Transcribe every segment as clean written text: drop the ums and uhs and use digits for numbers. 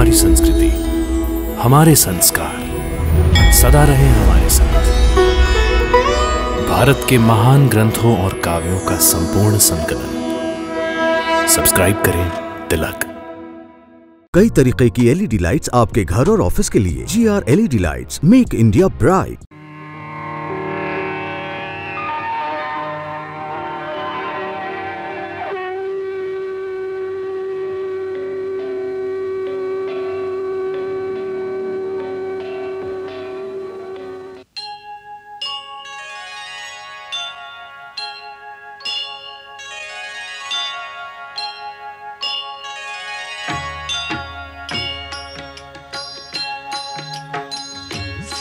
हमारी संस्कृति, हमारे संस्कार सदा रहे हमारे साथ। भारत के महान ग्रंथों और काव्यों का संपूर्ण संकलन। सब्सक्राइब करें तिलक। कई तरीके की एलईडी लाइट्स आपके घर और ऑफिस के लिए। GR LED lights, make India bright.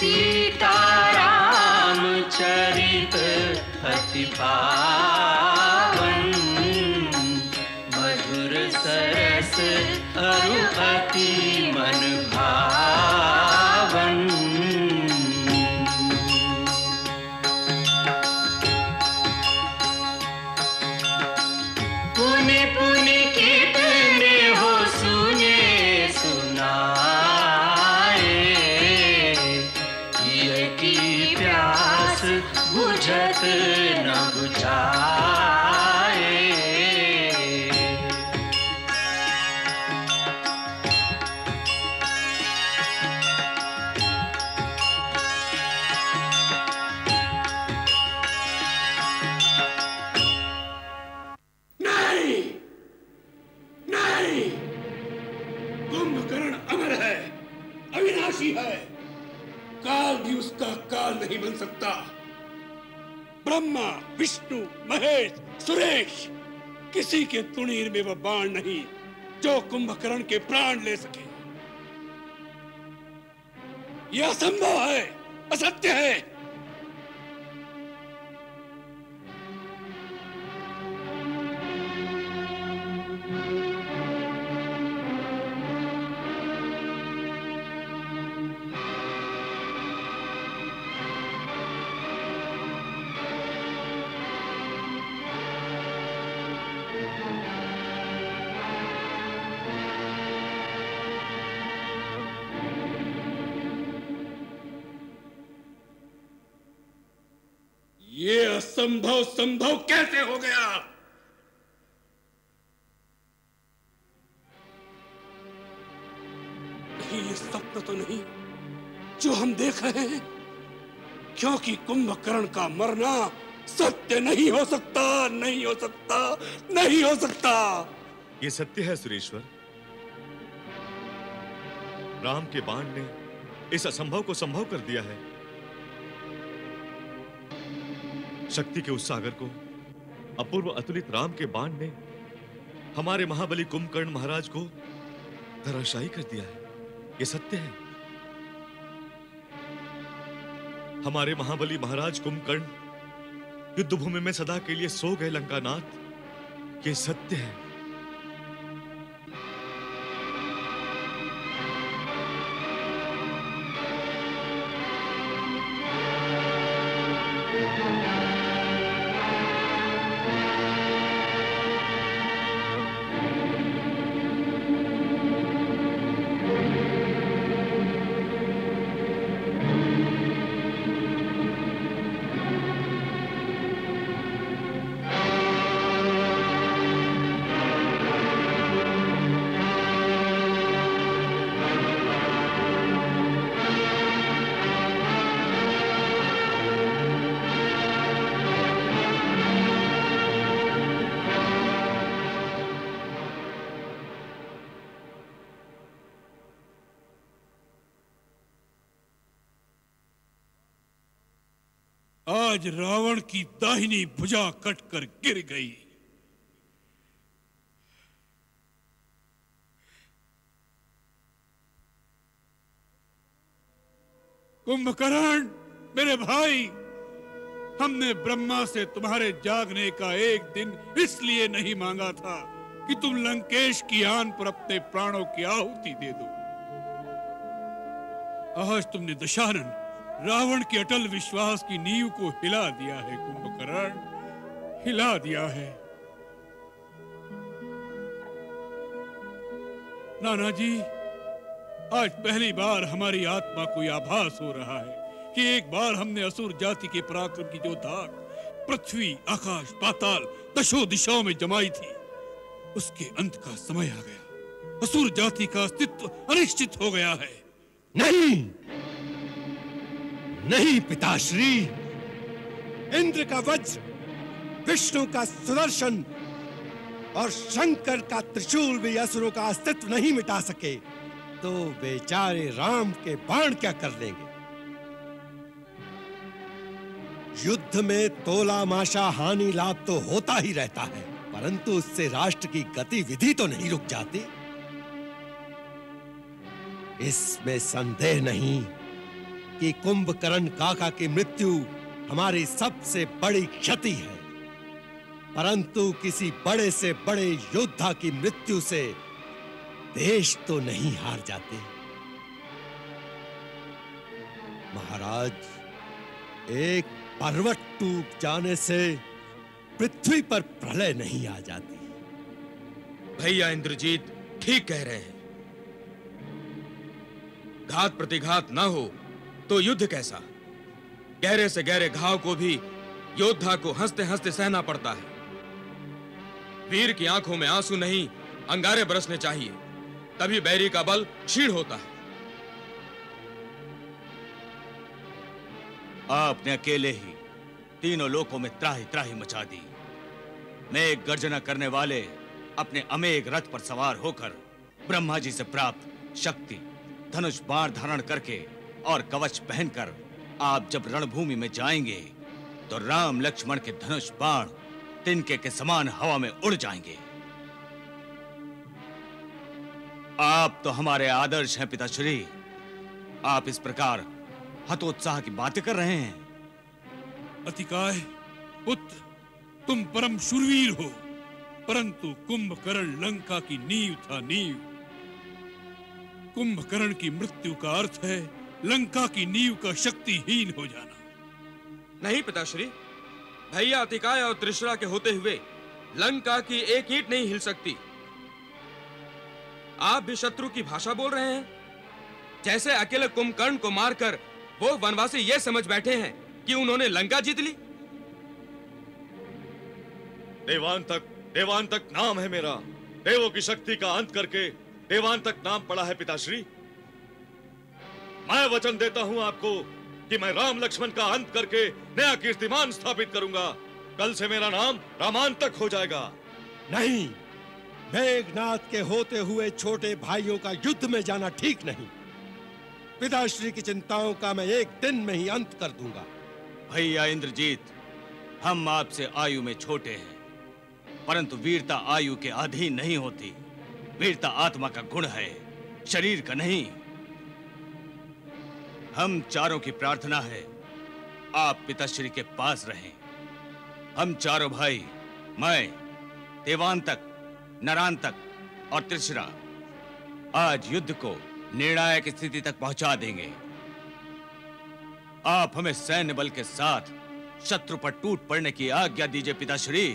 Sitaram चरित अति पावन, मधुर सरस अरु अति मन भावन। पुनि पुनि कितने हो सुने सुनाए, की प्यास बुझत न बुझाए। नहीं नहीं, कुंभकर्ण अमर है, अविनाशी है। काल भी उसका काल नहीं बन सकता। ब्रह्मा, विष्णु, महेश, सुरेश, किसी के तुणीर में वह बाण नहीं जो कुंभकर्ण के प्राण ले सके। यह असंभव है, असत्य है। ये असंभव संभव कैसे हो गया? नहीं, ये स्वप्न तो नहीं जो हम देख रहे हैं, क्योंकि कुंभकर्ण का मरना सत्य नहीं हो सकता, नहीं हो सकता, नहीं हो सकता। ये सत्य है सुरेश्वर। राम के बाण ने इस असंभव को संभव कर दिया है। शक्ति के उस सागर को अपूर्व अतुलित राम के बाण ने हमारे महाबली कुंभकर्ण महाराज को धराशायी कर दिया है। ये सत्य है। हमारे महाबली महाराज कुंभकर्ण युद्धभूमि में सदा के लिए सो गए लंकानाथ। ये सत्य है। आज रावण की दाहिनी भुजा कटकर गिर गई। कुंभकर्ण मेरे भाई, हमने ब्रह्मा से तुम्हारे जागने का एक दिन इसलिए नहीं मांगा था कि तुम लंकेश की आन पर अपने प्राणों की आहुति दे दो। आज तुमने दशानन रावण के अटल विश्वास की नींव को हिला दिया है कुंभकर्ण, हिला दिया है। नाना जी, आज पहली बार हमारी आत्मा को यह आभास हो रहा है कि एक बार हमने असुर जाति के पराक्रम की जो धाक पृथ्वी, आकाश, पाताल, दशों दिशाओं में जमाई थी, उसके अंत का समय आ गया। असुर जाति का अस्तित्व अनिश्चित हो गया है। नहीं, नहीं पिताश्री, इंद्र का वज्र, विष्णु का सुदर्शन और शंकर का त्रिशूल भी असुरों का अस्तित्व नहीं मिटा सके, तो बेचारे राम के बाण क्या कर लेंगे? युद्ध में तोला माशा हानि लाभ तो होता ही रहता है, परंतु उससे राष्ट्र की गतिविधि तो नहीं रुक जाती। इसमें संदेह नहीं कि कुंभकर्ण काका की मृत्यु हमारी सबसे बड़ी क्षति है, परंतु किसी बड़े से बड़े योद्धा की मृत्यु से देश तो नहीं हार जाते। महाराज, एक पर्वत टूट जाने से पृथ्वी पर प्रलय नहीं आ जाती। भैया इंद्रजीत ठीक कह रहे हैं। घात प्रतिघात ना हो तो युद्ध कैसा? गहरे से गहरे घाव को भी योद्धा को हंसते हंसते सहना पड़ता है। वीर की आंखों में आंसू नहीं, अंगारे बरसने चाहिए, तभी बैरी का बल क्षीण होता है। आपने अकेले ही तीनों लोकों में त्राही त्राही मचा दी। मेघ गर्जना करने वाले अपने अमेघ रथ पर सवार होकर ब्रह्मा जी से प्राप्त शक्ति, धनुष बाण धारण करके और कवच पहनकर आप जब रणभूमि में जाएंगे तो राम लक्ष्मण के धनुष बाण तिनके के समान हवा में उड़ जाएंगे। आप तो हमारे आदर्श हैं पिताश्री। आप इस प्रकार हतोत्साह की बातें कर रहे हैं। अतिकाय पुत्र, तुम परम शूरवीर हो, परंतु कुंभकर्ण लंका की नींव था, नींव। कुंभकर्ण की मृत्यु का अर्थ है लंका की नींव का शक्तिहीन हो जाना। नहीं पिताश्री, भैया अतिकाय और त्रिशरा के होते हुए लंका की एक ईंट नहीं हिल सकती। आप भी शत्रु की भाषा बोल रहे हैं। जैसे अकेले कुंभकर्ण को मारकर वो वनवासी ये समझ बैठे हैं कि उन्होंने लंका जीत ली। देवांतक नाम है मेरा। देवों की शक्ति का अंत करके देवांतक नाम पड़ा है पिताश्री। मैं वचन देता हूं आपको कि मैं राम लक्ष्मण का अंत करके नया कीर्तिमान स्थापित करूंगा। कल से मेरा नाम रामांतक हो जाएगा। नहीं, मेघनाथ के होते हुए छोटे भाइयों का युद्ध में जाना ठीक नहीं। पिताश्री की चिंताओं का मैं एक दिन में ही अंत कर दूंगा। भैया इंद्रजीत, हम आपसे आयु में छोटे हैं, परंतु वीरता आयु के अधीन नहीं होती। वीरता आत्मा का गुण है, शरीर का नहीं। हम चारों की प्रार्थना है आप पिताश्री के पास रहें। हम चारों भाई, मैं, देवांतक, नरांतक और त्रिशरा, आज युद्ध को निर्णायक स्थिति तक पहुंचा देंगे। आप हमें सैन्य बल के साथ शत्रु पर टूट पड़ने की आज्ञा दीजिए पिताश्री।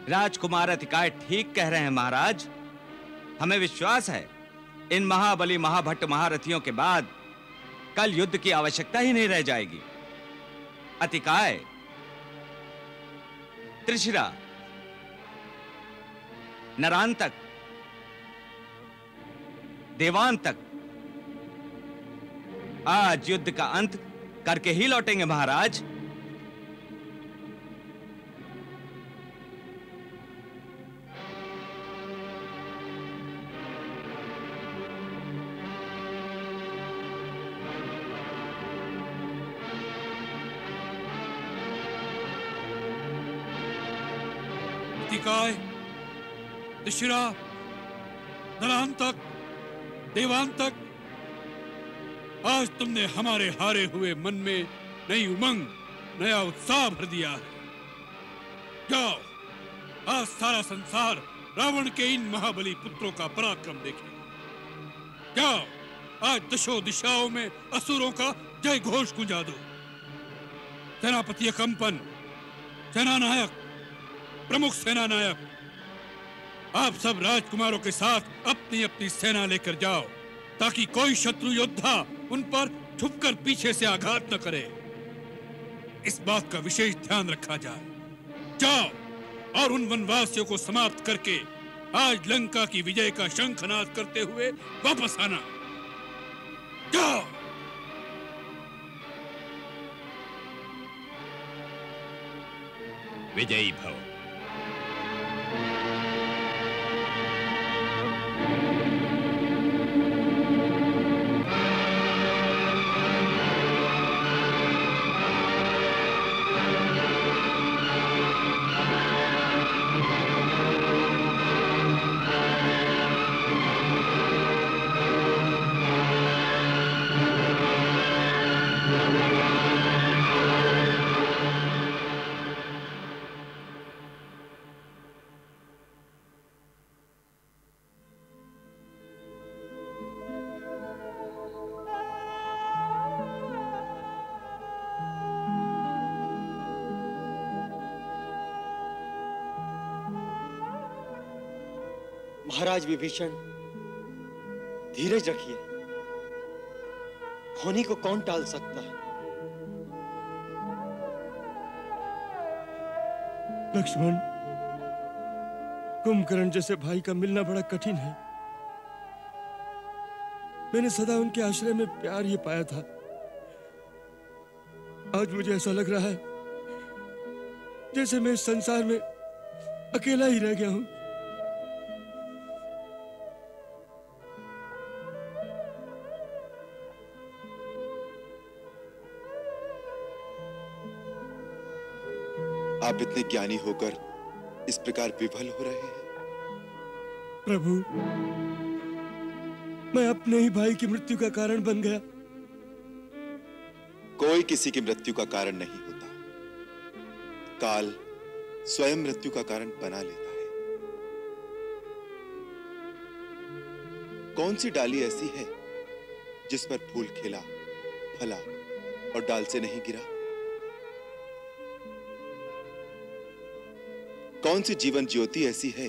राजकुमार अतिकाय ठीक कह रहे हैं महाराज। हमें विश्वास है इन महाबली महाभट्ट महारथियों के बाद कल युद्ध की आवश्यकता ही नहीं रह जाएगी। अतिकाय, त्रिशिरा, नरांतक, देवांतक, आज युद्ध का अंत करके ही लौटेंगे महाराज। अतिकाय, त्रिशिरा, नरांतक, देवांतक, आज तुमने हमारे हारे हुए मन में नई उमंग, नया उत्साह भर दिया है। जाओ, आज सारा संसार रावण के इन महाबली पुत्रों का पराक्रम देखे। जाओ, आज दशों दिशाओं में असुरों का जय घोष गुंजा दो। सेनापति कंपन, सेनानायक, प्रमुख सेनानायक, आप सब राजकुमारों के साथ अपनी अपनी सेना लेकर जाओ, ताकि कोई शत्रु योद्धा उन पर छुपकर पीछे से आघात न करे। इस बात का विशेष ध्यान रखा जाए। जाओ और उन वनवासियों को समाप्त करके आज लंका की विजय का शंखनाद करते हुए वापस आना। जाओ। विजयी भव। महाराज विभीषण, धीरज रखिए। होनी को कौन टाल सकता है? लक्ष्मण, कुंभकर्ण जैसे भाई का मिलना बड़ा कठिन है। मैंने सदा उनके आश्रय में प्यार ही पाया था। आज मुझे ऐसा लग रहा है जैसे मैं इस संसार में अकेला ही रह गया हूं। आप इतने ज्ञानी होकर इस प्रकार विफल हो रहे हैं। प्रभु, मैं अपने ही भाई की मृत्यु का कारण बन गया। कोई किसी की मृत्यु का कारण नहीं होता। काल स्वयं मृत्यु का कारण बना लेता है। कौन सी डाली ऐसी है जिस पर फूल खिला, फला और डाल से नहीं गिरा? कौन सी जीवन ज्योति ऐसी है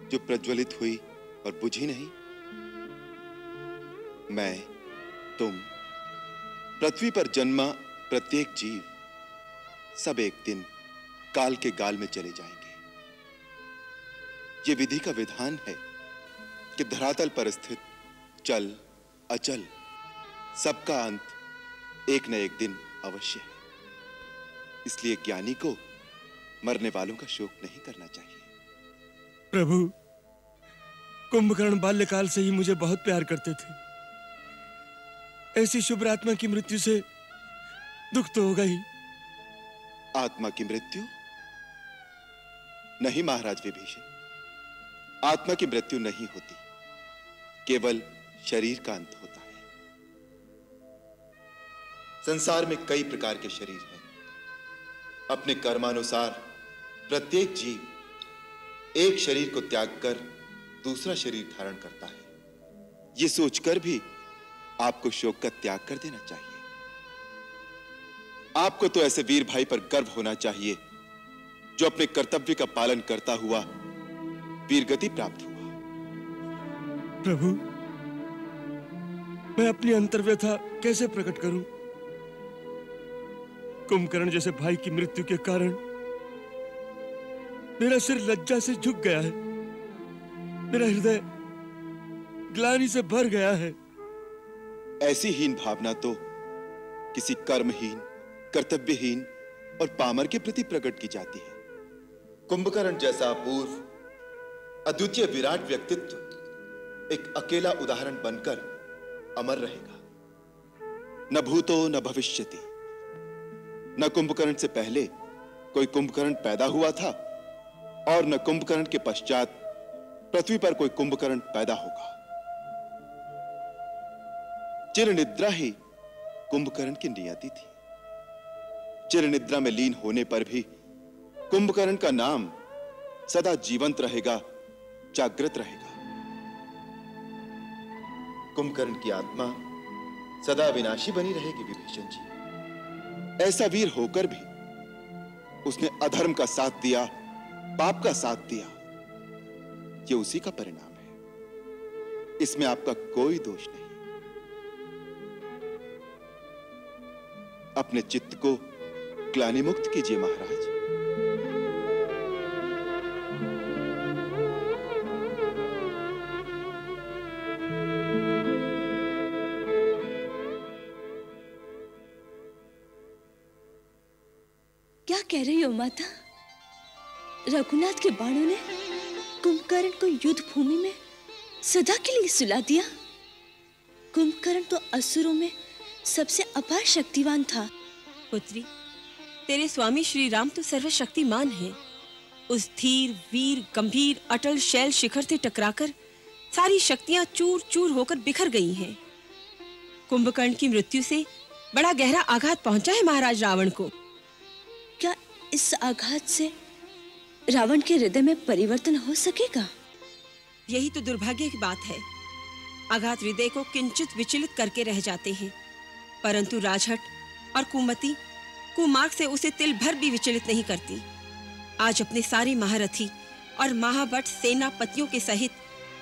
जो प्रज्वलित हुई और बुझी नहीं? मैं, तुम, पृथ्वी पर जन्मा प्रत्येक जीव, सब एक दिन काल के गाल में चले जाएंगे। ये विधि का विधान है कि धरातल पर स्थित चल अचल सबका अंत एक न एक दिन अवश्य है। इसलिए ज्ञानी को मरने वालों का शोक नहीं करना चाहिए। प्रभु, कुंभकर्ण बाल्यकाल से ही मुझे बहुत प्यार करते थे। ऐसी शुभ आत्मा की मृत्यु से दुख तो होगा ही। आत्मा की मृत्यु नहीं महाराज विभीषण, आत्मा की मृत्यु नहीं होती, केवल शरीर का अंत होता है। संसार में कई प्रकार के शरीर हैं। अपने कर्मानुसार प्रत्येक जीव एक शरीर को त्याग कर दूसरा शरीर धारण करता है। यह सोचकर भी आपको शोक का त्याग कर देना चाहिए। आपको तो ऐसे वीर भाई पर गर्व होना चाहिए जो अपने कर्तव्य का पालन करता हुआ वीरगति प्राप्त हुआ। प्रभु, मैं अपनी अंतर्व्यथा कैसे प्रकट करूं? कुंभकर्ण जैसे भाई की मृत्यु के कारण मेरा सिर लज्जा से झुक गया है। मेरा हृदय ग्लानि से भर गया है। ऐसी हीन भावना तो किसी कर्महीन, कर्तव्यहीन और पामर के प्रति प्रकट की जाती है। कुंभकर्ण जैसा अपूर्व, अद्वितीय विराट व्यक्तित्व एक अकेला उदाहरण बनकर अमर रहेगा। न भूतो न भविष्यति। न कुंभकर्ण से पहले कोई कुंभकर्ण पैदा हुआ था और न कुंभकर्ण के पश्चात पृथ्वी पर कोई कुंभकर्ण पैदा होगा। चिर निद्रा ही कुंभकर्ण की नियति थी। चिर निद्रा में लीन होने पर भी कुंभकर्ण का नाम सदा जीवंत रहेगा, जागृत रहेगा। कुंभकर्ण की आत्मा सदा विनाशी बनी रहेगी विभीषण जी। ऐसा वीर होकर भी उसने अधर्म का साथ दिया, पाप का साथ दिया। ये उसी का परिणाम है, इसमें आपका कोई दोष नहीं। अपने चित्त को ग्लानि मुक्त कीजिए महाराज। क्या कह रही हो माता? रघुनाथ के बाणों ने कुंभकर्ण को युद्ध भूमि में सदा के लिए सुला दिया। कुंभकर्ण तो असुरों में सबसे अपार शक्तिवान था। पुत्री, तेरे स्वामी श्री राम तो सर्वशक्तिमान हैं। उस धीर वीर गंभीर अटल शैल शिखर से टकराकर सारी शक्तियां चूर चूर होकर बिखर गई हैं। कुंभकर्ण की मृत्यु से बड़ा गहरा आघात पहुंचा है महाराज रावण को। क्या इस आघात से रावण के हृदय में परिवर्तन हो सकेगा? यही तो दुर्भाग्य की बात है। आघात हृदय को किंचित विचलित करके रह जाते हैं, परंतु राजहट और कुमति कुमार्ग से उसे तिल भर भी विचलित नहीं करती। आज अपने सारे महारथी और महाबट सेनापतियों के सहित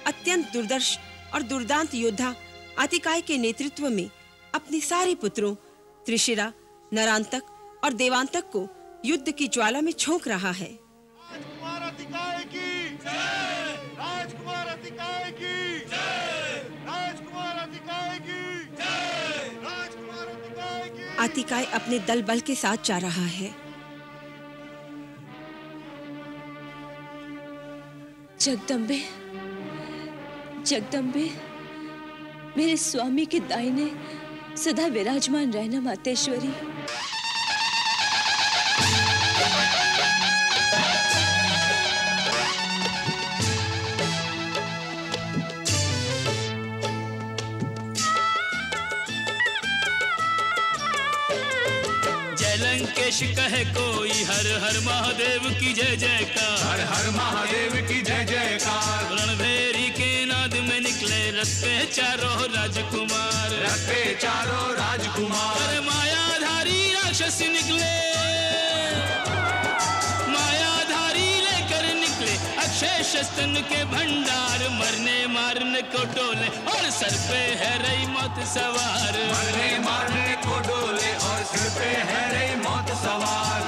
अत्यंत दुर्दर्श और दुर्दांत योद्धा अतिकाय के नेतृत्व में अपने सारे पुत्रों त्रिशिरा, नरांतक और देवांतक को युद्ध की ज्वाला में झोंक रहा है। राजकुमार अतिकाय की जय! राजकुमार अतिकाय की जय! राजकुमार अतिकाय की जय! राजकुमार अतिकाय की। अतिकाय अपने दल बल के साथ जा रहा है। जगदम्बे, जगदम्बे, मेरे स्वामी के दाहिने सदा विराजमान रहना मातेश्वरी। लंकेश कहे कोई हर हर महादेव की जय जयकार, हर हर महादेव की जय जयकार। रणभेरी के नाद में निकले रस्ते चारों राजकुमार, रस्ते चारों राजकुमार। मायाधारी राक्षस निकले, मायाधारी लेकर निकले अक्षय शस्त्र के भंडार। मरने मारने को डोले और सर पे है रही मौत सवार, मरने मारने को डोले और सिर पे है रही मौत सवार।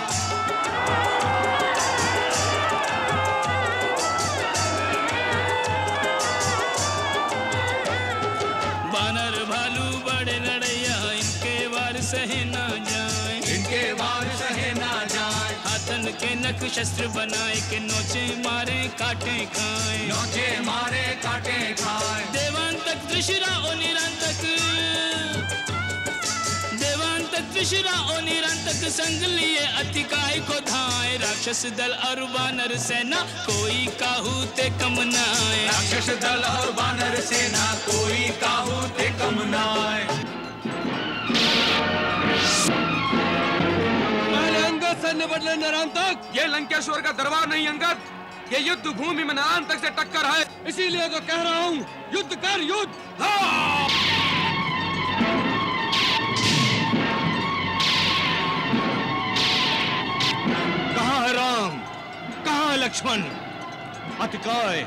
बानर भालू बड़े लड़ैया इनके वार सहे ना जाए, इनके वार सहे ना जाए। हाथन के नख शस्त्र बनाए के नोचे मारे काटे खाए, नोचे मारे काटे खाए। देवांतक त्रिशिरा ओ निरंतक, देवांतक त्रिशिरा ओ निरंतक संग लिए अतिकाय को धाए। राक्षस दल और वानर सेना कोई काहू ते कम नाए, राक्षस दल और वानर सेना कोई काहू ते कम नाए। अंगद सैन्य बदले नरांतक। ये लंकेश्वर का दरबार नहीं अंगद, ये युद्ध भूमि में नरांतक से टक्कर है। इसीलिए तो कह रहा हूँ युद्ध कर, युद्ध। हाँ! कहाँ है राम, कहाँ है लक्ष्मण? अतिकाय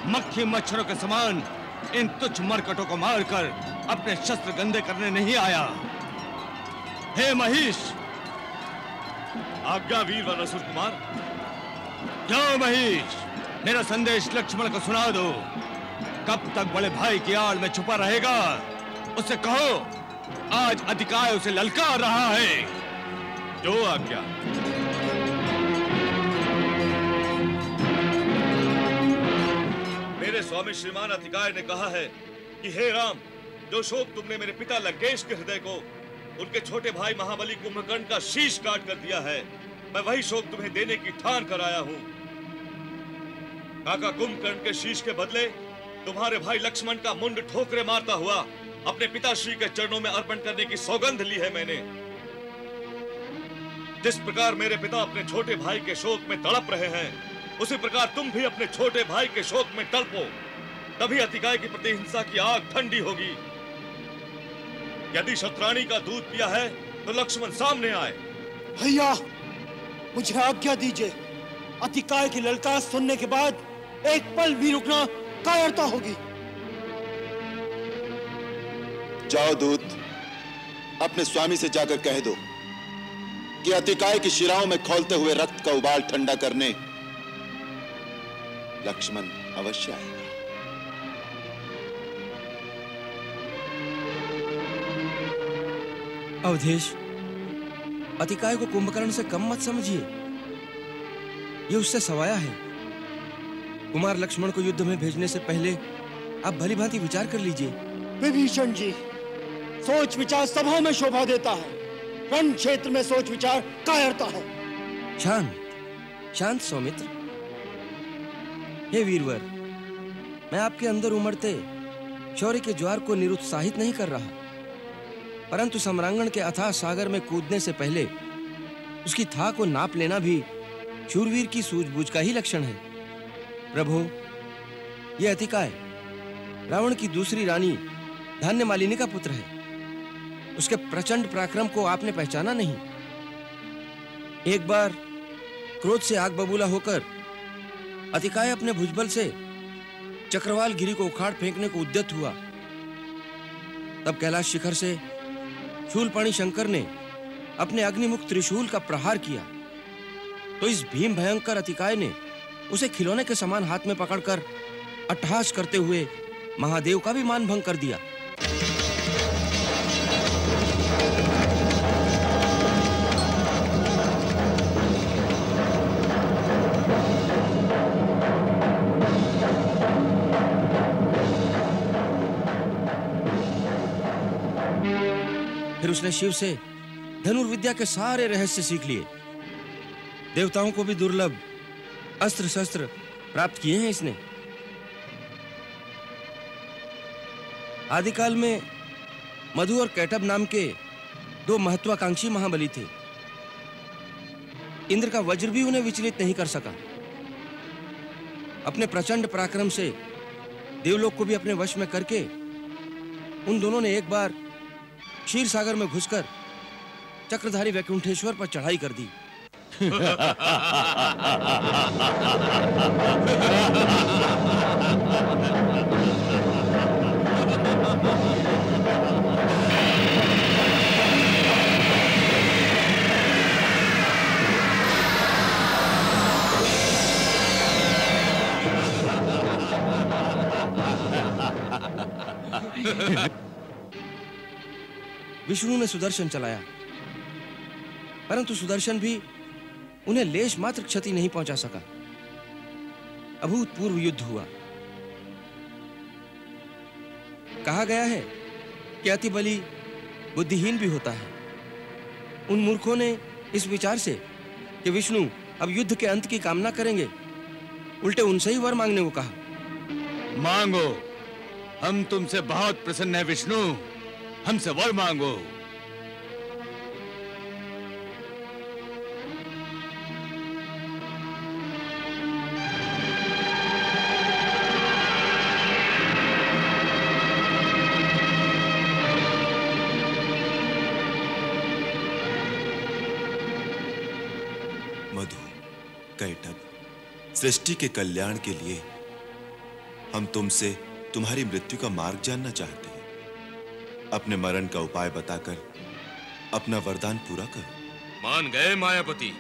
मक्खी मच्छरों के समान इन तुच्छ मरकटों को मारकर अपने शस्त्र गंदे करने नहीं आया। हे महिष। आज्ञा वीर वनसुर कुमार। जाओ महिष, मेरा संदेश लक्ष्मण को सुना दो। कब तक बड़े भाई की आड़ में छुपा रहेगा? उससे कहो आज अतिकाय उसे ललकार रहा है। जो आज्ञा। मेरे स्वामी श्रीमान अतिकाय ने कहा है कि हे राम, जो शोक तुमने मेरे पिता लंकेश के हृदय को उनके छोटे भाई महाबली कुंभकर्ण का शीश काट कर दिया है, मैं वही शोक तुम्हें देने की ठान कर आया हूं। काका कुंभकर्ण के शीश के बदले तुम्हारे भाई लक्ष्मण का मुंड ठोकरे मारता हुआ अपने पिताश्री के चरणों में अर्पण करने की सौगंध ली है मैंने। जिस प्रकार मेरे पिता अपने छोटे भाई के शोक में तड़प रहे हैं, उसी प्रकार तुम भी अपने छोटे भाई के शोक में तड़पो। तभी अतिकाय की प्रतिहिंसा की आग ठंडी होगी। यदि शत्राणी का दूध पिया है तो लक्ष्मण सामने आए। भैया, मुझे आज्ञा दीजिए। अतिकाय की ललकार सुनने के बाद एक पल भी रुकना कायरता होगी। जाओ दूत, अपने स्वामी से जाकर कह दो कि अतिकाय की शिराओं में खौलते हुए रक्त का उबाल ठंडा करने लक्ष्मण अवश्य आएगा। अवधेश, अतिकाय को कुंभकर्ण से कम मत समझिए। ये उससे सवाया है। कुमार लक्ष्मण को युद्ध में भेजने से पहले आप भली भांति विचार कर लीजिए। विभीषण जी, सोच विचार सभा में शोभा देता है, रण क्षेत्र में सोच विचार कायरता है। शांत शांत सौमित्र। हे वीरवर, मैं आपके अंदर उमड़ते शौर्य के ज्वार को निरुत्साहित नहीं कर रहा, परंतु सम्रांगण के अथाह सागर में कूदने से पहले उसकी थाह को नाप लेना भी शूरवीर की सूझबूझ का ही लक्षण है। प्रभु, यह अतिकाय रावण की दूसरी रानी धान्यमालिनी का पुत्र है। उसके प्रचंड पराक्रम को आपने पहचाना नहीं। एक बार क्रोध से आग बबूला होकर अतिकाय अपने भुजबल से चक्रवाल गिरी को उखाड़ फेंकने को उद्यत हुआ। तब कैलाश शिखर से शूलपाणी शंकर ने अपने अग्निमुख त्रिशूल का प्रहार किया, तो इस भीम भयंकर अतिकाय ने उसे खिलौने के समान हाथ में पकड़कर अट्टहास करते हुए महादेव का भी मान भंग कर दिया। फिर उसने शिव से धनुर्विद्या के सारे रहस्य सीख लिए। देवताओं को भी दुर्लभ अस्त्र शस्त्र प्राप्त किए हैं इसने। आदिकाल में मधु और कैटब नाम के दो महत्वाकांक्षी महाबली थे। इंद्र का वज्र भी उन्हें विचलित नहीं कर सका। अपने प्रचंड पराक्रम से देवलोक को भी अपने वश में करके उन दोनों ने एक बार क्षीर सागर में घुसकर चक्रधारी वैकुंठेश्वर पर चढ़ाई कर दी। विष्णु ने सुदर्शन चलाया, परंतु सुदर्शन भी उन्हें लेश मात्र क्षति नहीं पहुंचा सका। अभूतपूर्व युद्ध हुआ। कहा गया है कि अति बली बुद्धिहीन भी होता है। उन मूर्खों ने इस विचार से कि विष्णु अब युद्ध के अंत की कामना करेंगे, उल्टे उनसे ही वर मांगने को कहा। मांगो, हम तुमसे बहुत प्रसन्न है विष्णु, हमसे वर मांगो। मधु, कैटब, सृष्टि के कल्याण के लिए हम तुमसे तुम्हारी मृत्यु का मार्ग जानना चाहते हैं। अपने मरण का उपाय बताकर अपना वरदान पूरा करो। मान गए मायापति,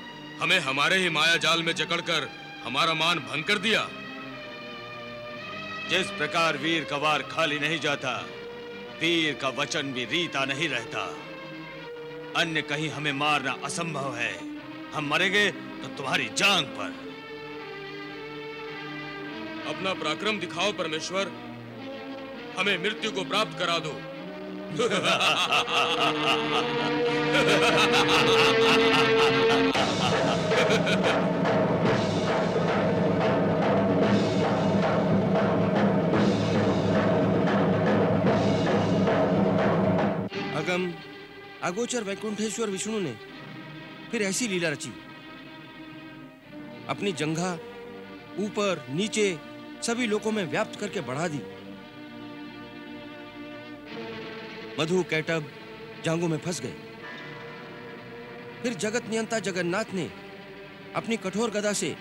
हमें हमारे ही माया जाल में जकड़कर हमारा मान भंग कर दिया। जिस प्रकार वीर का वार खाली नहीं जाता, वीर का वचन भी रीता नहीं रहता। अन्य कहीं हमें मारना असंभव है। हम मरेंगे तो तुम्हारी जांग पर। अपना पराक्रम दिखाओ परमेश्वर, हमें मृत्यु को प्राप्त करा दो। अगम अगोचर वैकुंठेश्वर विष्णु ने फिर ऐसी लीला रची। अपनी जंघा ऊपर नीचे सभी लोकों में व्याप्त करके बढ़ा दी। मधु कैटब जांघों में फंस गए। फिर जगत नियंता जगन्नाथ ने अपनी कठोर गदा से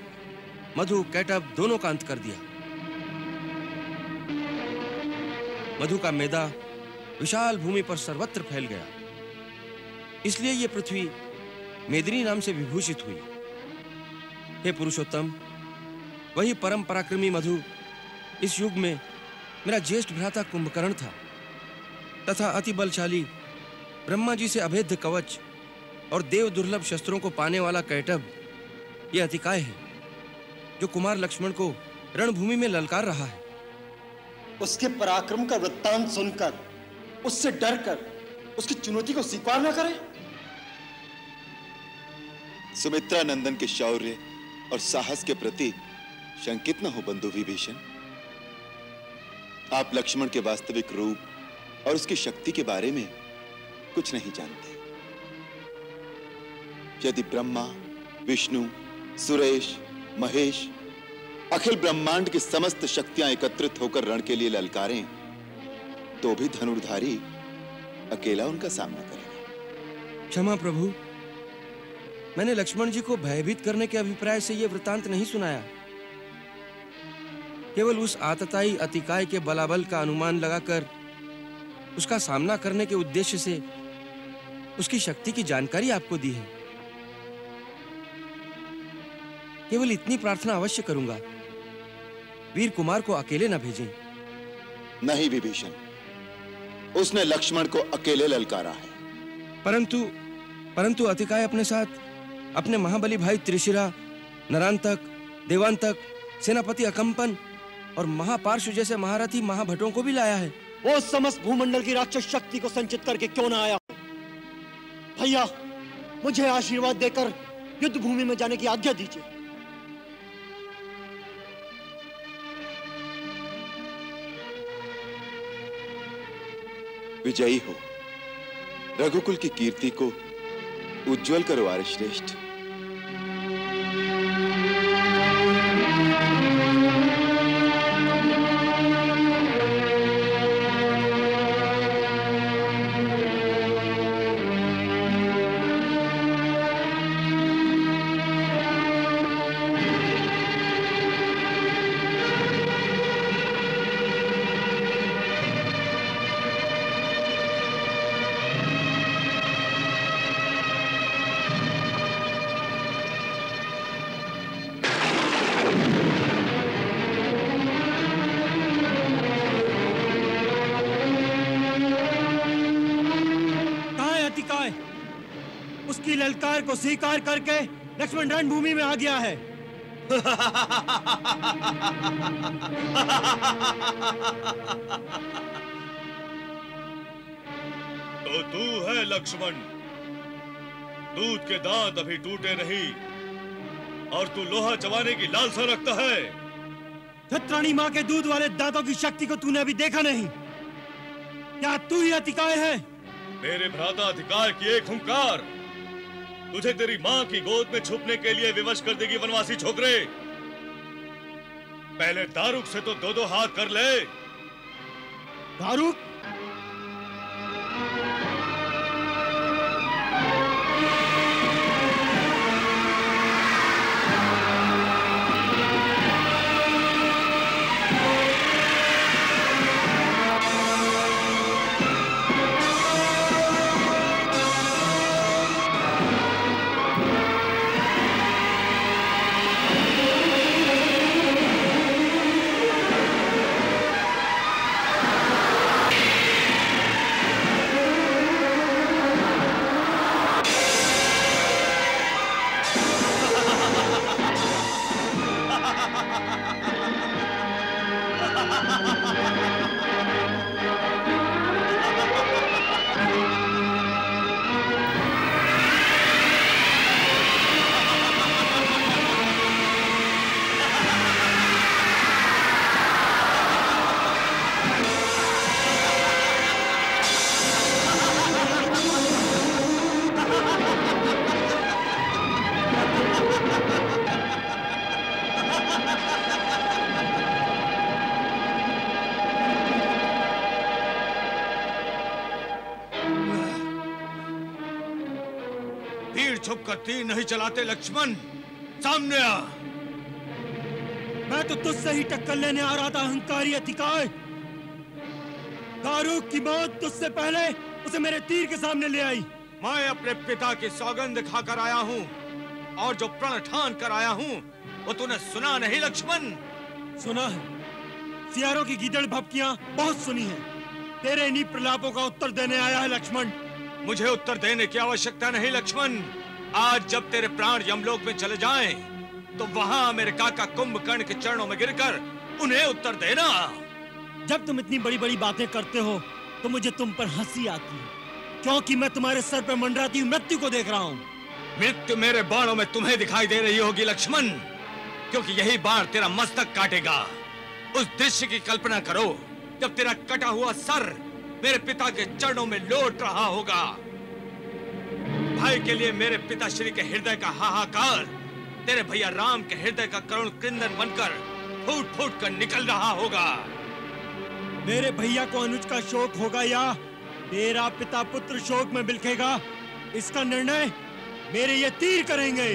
मधु कैटब दोनों का अंत कर दिया। मधु का मैदा विशाल भूमि पर सर्वत्र फैल गया। इसलिए यह पृथ्वी मेदिनी नाम से विभूषित हुई। हे पुरुषोत्तम, वही परम पराक्रमी मधु इस युग में मेरा ज्येष्ठ भ्राता कुंभकर्ण था तथा अति बलशाली ब्रह्मा जी से अभेद्य कवच और देव दुर्लभ शस्त्रों को पाने वाला कैटभ यह अतिकाय है जो कुमार लक्ष्मण को रणभूमि में ललकार रहा है। उसके पराक्रम का वृत्तांत सुनकर, उससे डरकर उसकी चुनौती को स्वीकार न करें। सुमित्रा नंदन के शौर्य और साहस के प्रति शंकित न हो बंधु विभीषण। आप लक्ष्मण के वास्तविक रूप और उसकी शक्ति के बारे में कुछ नहीं जानते। यदि ब्रह्मा, विष्णु, सुरेश, महेश, अखिल ब्रह्मांड की समस्त शक्तियां एकत्रित होकर रण के लिए ललकारें तो भी धनुर्धारी अकेला उनका सामना करेगा। क्षमा प्रभु, मैंने लक्ष्मण जी को भयभीत करने के अभिप्राय से यह वृत्तांत नहीं सुनाया। केवल उस आतताई अतिकाय के बलाबल का अनुमान लगाकर उसका सामना करने के उद्देश्य से उसकी शक्ति की जानकारी आपको दी है। केवल इतनी प्रार्थना अवश्य करूंगा, वीर कुमार को अकेले न भेजें। नहीं विभीषण, उसने लक्ष्मण को अकेले ललकारा है। परंतु अतिकाय अपने साथ अपने महाबली भाई त्रिशिरा, नरांतक, देवांतक, सेनापति अकंपन और महापार्श्व जैसे महारथी महाभटों को भी लाया है। वो समस्त भूमंडल की राक्षस शक्ति को संचित करके क्यों ना आया? भैया, मुझे आशीर्वाद देकर युद्ध भूमि में जाने की आज्ञा दीजिए। विजयी हो, रघुकुल की कीर्ति को उज्जवल करो आर्य श्रेष्ठ। उसकी ललकार को स्वीकार करके लक्ष्मण रणभूमि में आ गया है। तो तू है लक्ष्मण। दूध के दांत अभी टूटे नहीं और तू लोहा चबाने की लालसा रखता है। छत्राणी माँ के दूध वाले दांतों की शक्ति को तूने अभी देखा नहीं। क्या तू ही अतिकाय है? मेरे भ्राता अतिकाय की एक हुंकार तुझे तेरी माँ की गोद में छुपने के लिए विवश कर देगी वनवासी छोकरे। पहले दारुक से तो दो हाथ कर ले। दारुक? छुपकर तीर नहीं चलाते लक्ष्मण, सामने आ। मैं तो तुझसे ही टक्कर लेने आ रहा था अहंकारी अतिकाय। दारूक की मौत तुझसे पहले उसे मेरे तीर के सामने ले आई। मैं अपने पिता की सौगंध खाकर आया हूँ और जो प्रण ठान कर आया हूँ वो तूने सुना नहीं लक्ष्मण? सुना है, सियारों की गीदड़ भपकियां बहुत सुनी है। तेरे इन्हीं प्रलापों का उत्तर देने आया है लक्ष्मण। मुझे उत्तर देने की आवश्यकता नहीं लक्ष्मण। आज जब तेरे प्राण यमलोक में चले जाएं, तो वहां मेरे काका कुंभकर्ण के चरणों में गिरकर उन्हें उत्तर देना। जब तुम इतनी बड़ी बड़ी बातें करते हो तो मुझे तुम पर हंसी आती है, क्योंकि मैं तुम्हारे सर पर मंडराती हुई मृत्यु को देख रहा हूँ। मृत्यु मेरे बाणों में तुम्हें दिखाई दे रही होगी लक्ष्मण, क्योंकि यही बाण तेरा मस्तक काटेगा। उस दृश्य की कल्पना करो जब तेरा कटा हुआ सर मेरे पिता के चरणों में लौट रहा होगा। भाई के लिए मेरे पिताश्री के हृदय का हाहाकार तेरे भैया राम के हृदय का करुण क्रंदन बनकर फूट फूट कर निकल रहा होगा। मेरे भैया को अनुज का शोक होगा या तेरा पिता पुत्र शोक में बिलखेगा, इसका निर्णय मेरे ये तीर करेंगे।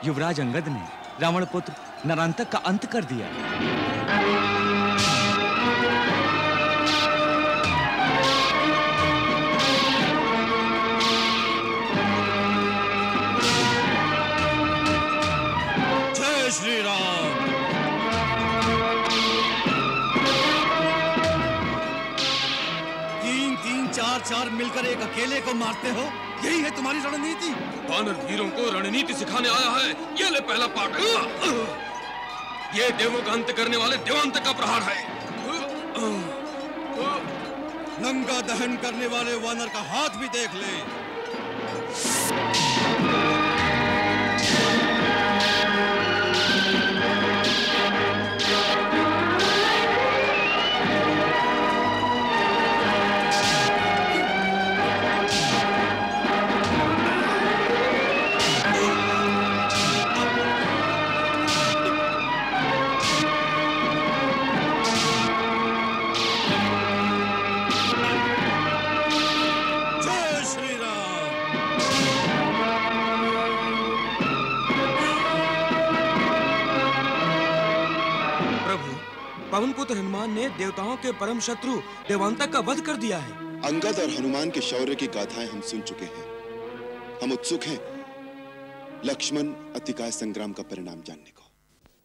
युवराज अंगद ने रावण पुत्र नरांतक का अंत कर दिया। जय श्री राम। तीन तीन चार चार मिलकर एक अकेले को मारते हो, यही है तुम्हारी रणनीति? वानर वीरों को रणनीति सिखाने आया है। ये ले पहला पाठ। ये देवों का अंत करने वाले देवांत का प्रहार है। लंका दहन करने वाले वानर का हाथ भी देख ले। पवन पुत्र हनुमान ने देवताओं के परम शत्रु देवांतक का वध कर दिया है। अंगद और हनुमान के शौर्य की गाथाएं हम सुन चुके हैं। हम उत्सुक हैं लक्ष्मण अतिकाय संग्राम का परिणाम जानने को।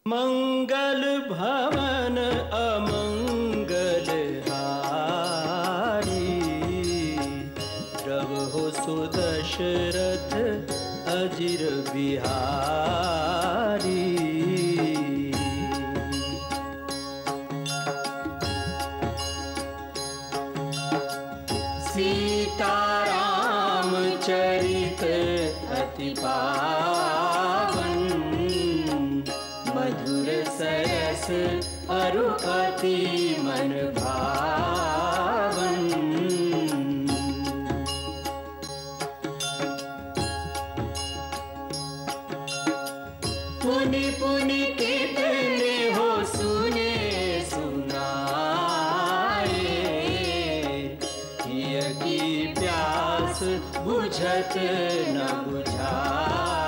मंगल भवन अमंगल हारी, प्रभु सुदशरथ अजिर बिहारी। सीताराम चरित अति पावन, मधुर सरस अरु अति मन भावन। पुनि पुनि कितने हो सुने सुनाए, की प्यास बुझत न बुझाए।